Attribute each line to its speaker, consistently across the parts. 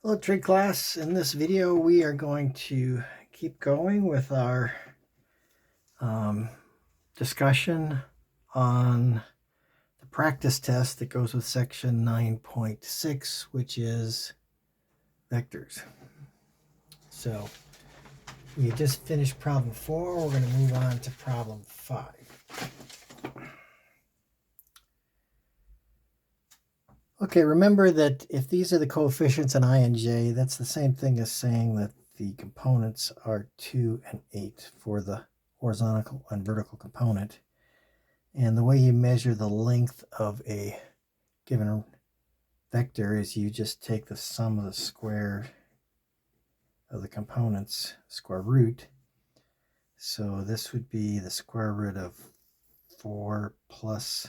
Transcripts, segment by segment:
Speaker 1: Hello, trig class. In this video, we are going to keep going with our discussion on the practice test that goes with section 9.6, which is vectors. So we just finished problem 4. We're going to move on to problem 5. Okay, remember that if these are the coefficients in I and j, that's the same thing as saying that the components are 2 and 8 for the horizontal and vertical component. And the way you measure the length of a given vector is you just take the sum of the square of the components, square root. So this would be the square root of 4 plus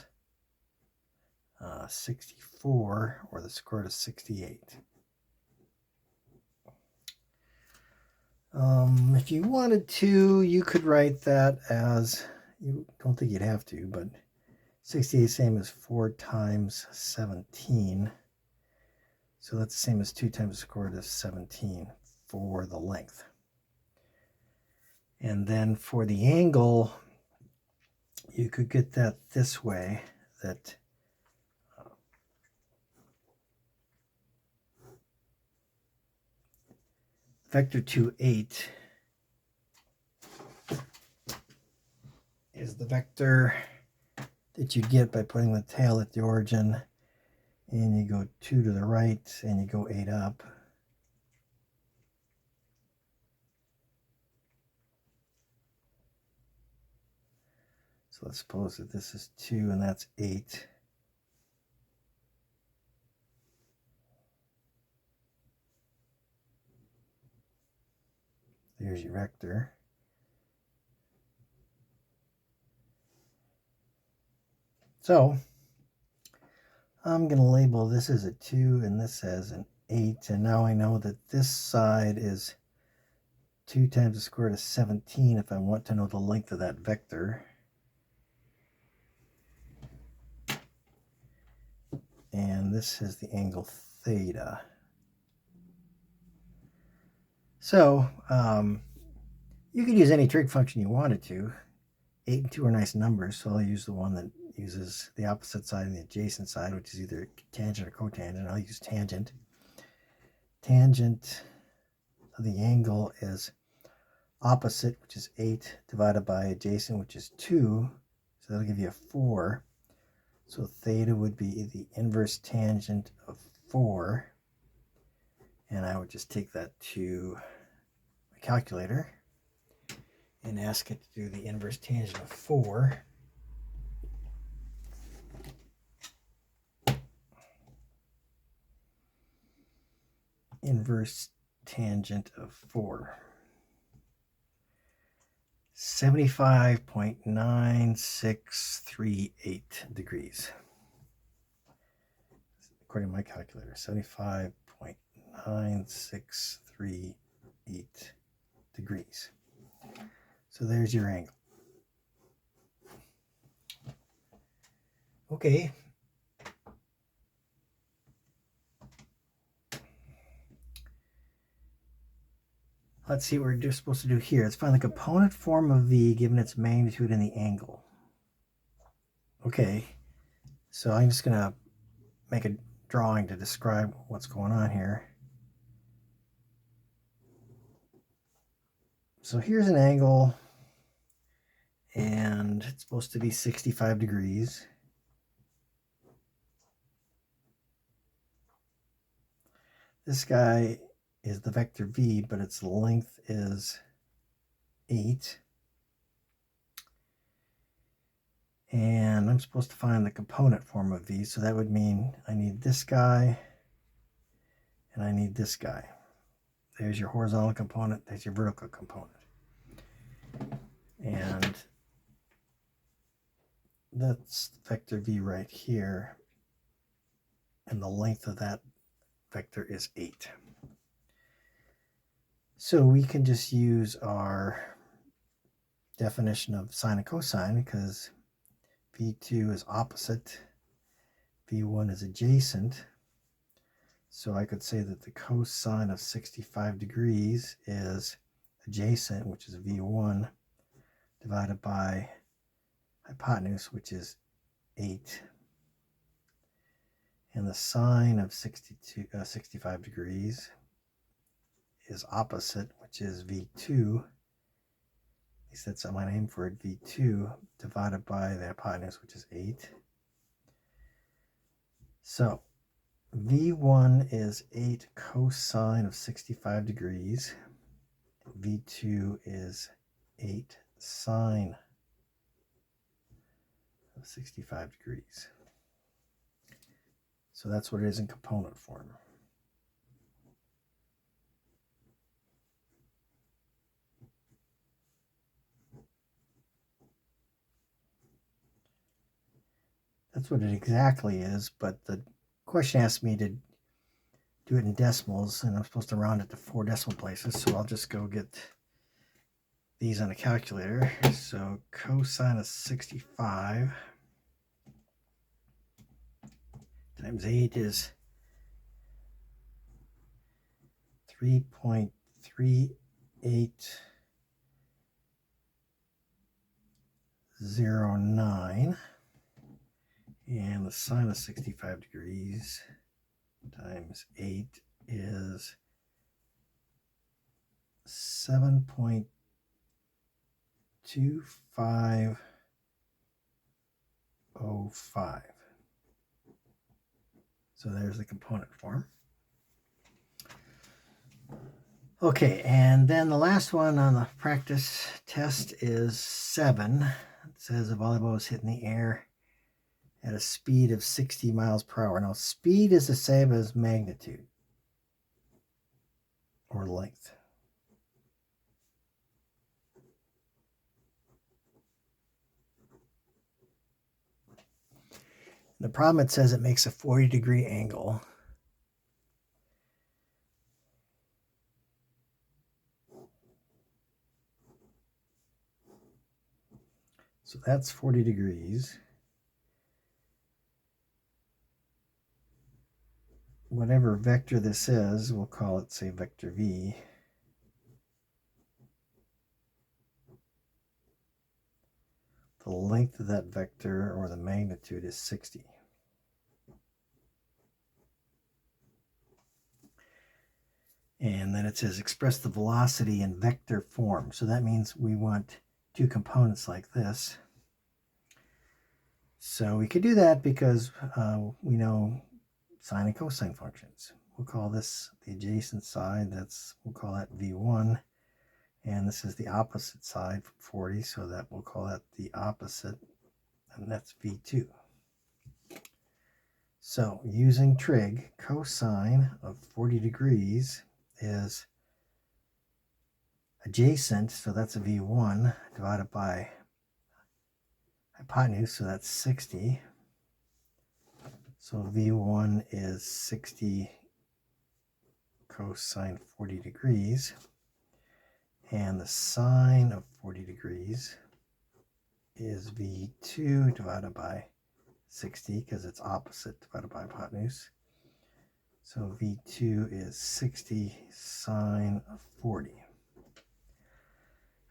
Speaker 1: 64, or the square root of 68. If you wanted to, you could write that as, you don't think you'd have to, but 68 is the same as 4 times 17. So that's the same as 2 times the square root of 17 for the length. And then for the angle, you could get that this way, that vector 2, 8 is the vector that you get by putting the tail at the origin, and you go 2 to the right and you go 8 up. So let's suppose that this is 2 and that's 8. There's your vector. So I'm going to label this as a 2 and this as an 8. And now I know that this side is 2 times the square root of 17 if I want to know the length of that vector. And this is the angle theta. So you could use any trig function you wanted to. 8 and 2 are nice numbers, so I'll use the one that uses the opposite side and the adjacent side, which is either tangent or cotangent. I'll use tangent. Tangent of the angle is opposite, which is 8, divided by adjacent, which is 2. So that'll give you a 4. So theta would be the inverse tangent of 4. And I would just take that to my calculator and ask it to do the inverse tangent of 4. Inverse tangent of 4. 75.9638 degrees. According to my calculator, 75.9638 degrees. So there's your angle. Okay. Let's see what we're just supposed to do here. Let's find the component form of V given its magnitude and the angle. Okay, so I'm just going to make a drawing to describe what's going on here. So here's an angle, and it's supposed to be 65 degrees. This guy is the vector V, but its length is 8. And I'm supposed to find the component form of V, so that would mean I need this guy and I need this guy. There's your horizontal component, there's your vertical component. And that's vector V right here. And the length of that vector is 8. So we can just use our definition of sine and cosine, because V2 is opposite, V1 is adjacent. So I could say that the cosine of 65 degrees is adjacent, which is V1, divided by hypotenuse, which is 8. And the sine of 65 degrees is opposite, which is V2. At least that's my name for it, V2, divided by the hypotenuse, which is 8. So V1 is 8 cosine of 65 degrees. V2 is 8 sine of 65 degrees. So that's what it is in component form. That's what it exactly is, but the question asked me to do it in decimals, and I'm supposed to round it to 4 decimal places, so I'll just go get these on a calculator. So cosine of 65 times 8 is 3.3809, and the sine of 65 degrees times 8 is 7.2505. So there's the component form. Okay, and then the last one on the practice test is 7. It says a volleyball is hit in the air at a speed of 60 miles per hour. Now, speed is the same as magnitude or length. The problem, it says it makes a 40-degree angle. So that's 40 degrees. Whatever vector this is, we'll call it, say, vector V. The length of that vector, or the magnitude, is 60. And then it says express the velocity in vector form. So that means we want 2 components like this. So we could do that because we know sine and cosine functions. We'll call this the adjacent side. We'll call that V1. And this is the opposite side from 40, so that we'll call that the opposite, and that's V2. So using trig, cosine of 40 degrees is adjacent, so that's a V1, divided by hypotenuse, so that's 60. So V1 is 60 cosine 40 degrees. And the sine of 40 degrees is V2 divided by 60, because it's opposite divided by hypotenuse. So V2 is 60 sine of 40.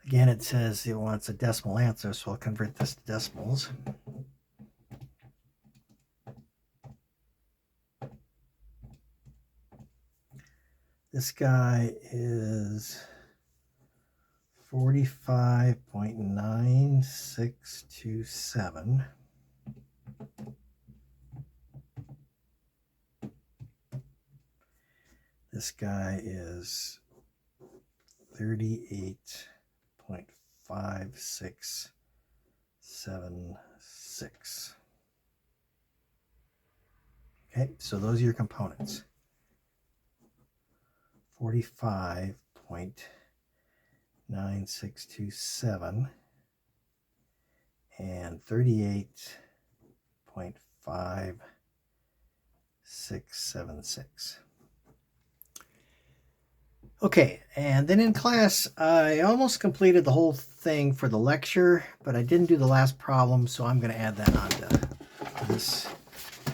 Speaker 1: Again, it says it wants a decimal answer, so I'll convert this to decimals. This guy is 45.9627. This guy is 38.5676. Okay, so those are your components. 45.9627 and 38.5676. Okay, and then in class, I almost completed the whole thing for the lecture, but I didn't do the last problem, so I'm going to add that on to this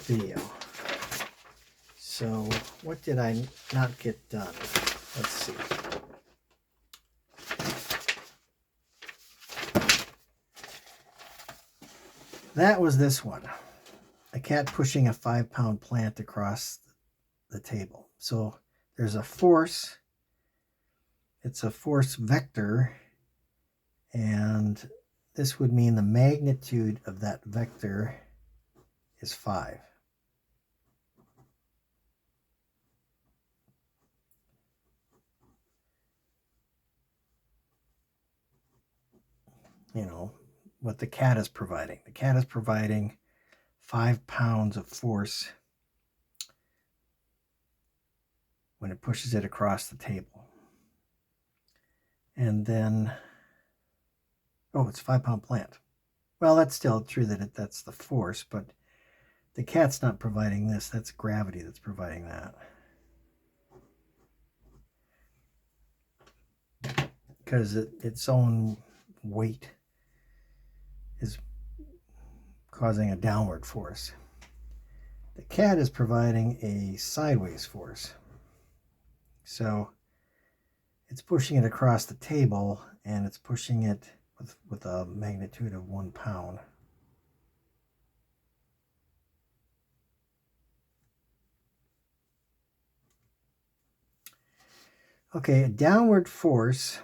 Speaker 1: video. so what did I not get done? Let's see. That was this one. A cat pushing a 5-pound plant across the table. So there's a force. It's a force vector, and this would mean the magnitude of that vector is 5. You know, what the cat is providing. The cat is providing 5 pounds of force when it pushes it across the table. And then, oh, it's a 5-pound plant. Well, that's still true that that's the force, but the cat's not providing this. That's gravity that's providing that. Because its own weight is causing a downward force. The cat is providing a sideways force. So it's pushing it across the table, and it's pushing it with a magnitude of 1 pound. Okay, a downward force,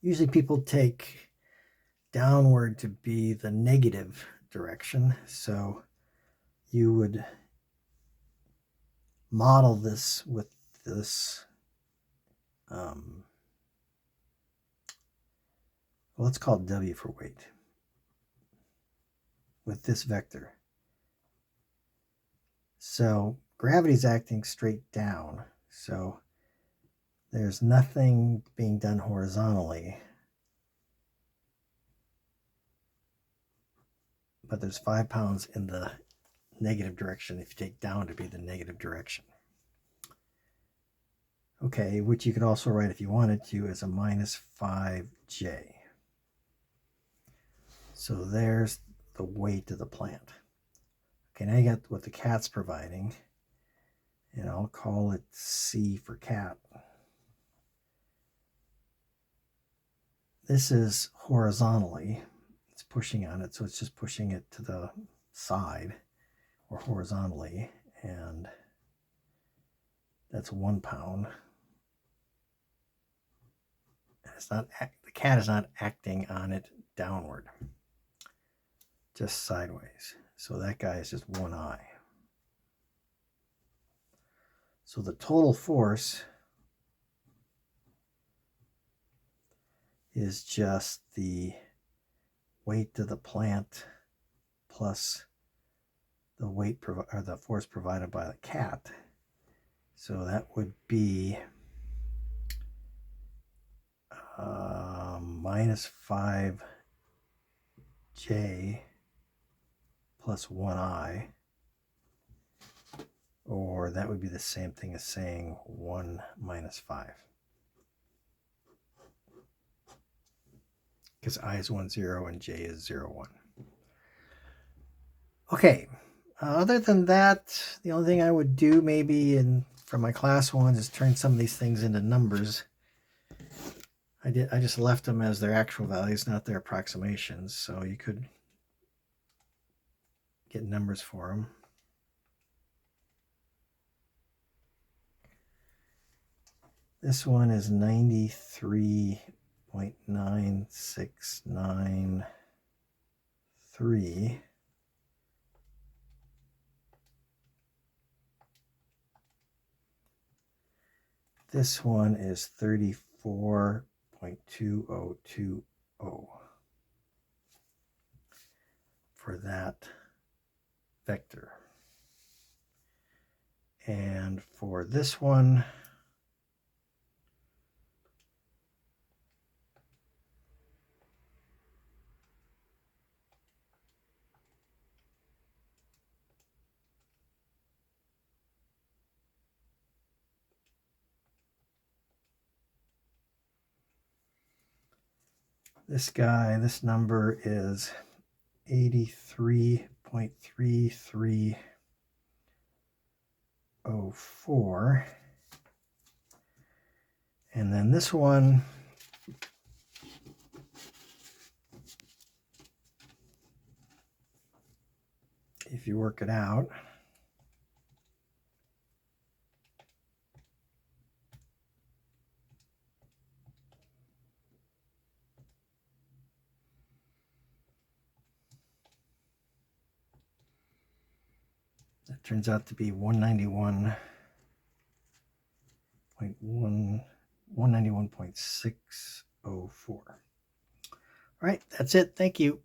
Speaker 1: usually people take downward to be the negative direction. So you would model this with this, well, let's call it W for weight, with this vector. So gravity is acting straight down. So there's nothing being done horizontally, but there's 5 pounds in the negative direction if you take down to be the negative direction. Okay, which you could also write if you wanted to as a minus 5J. So there's the weight of the plant. Okay, now you got what the cat's providing, and I'll call it C for cat. This is horizontally. It's pushing on it, so it's just pushing it to the side or horizontally, and that's 1 pound. It's not, the cat is not acting on it downward, just sideways. So that guy is just 1I. So the total force is just the weight of the plant plus the weight or the force provided by the cat. So that would be minus 5J plus 1I, or that would be the same thing as saying 1 minus 5. Because I is 1, 0 and J is 0, 1. Okay, other than that, the only thing I would do maybe for my class ones is turn some of these things into numbers. I just left them as their actual values, not their approximations, so you could get numbers for them. This one is 93.9693. This one is 34.2020 for that vector. And for this one, this number is 83.33 191.604. And then this one, if you work it out, that turns out to be 191.604. All right, that's it. Thank you.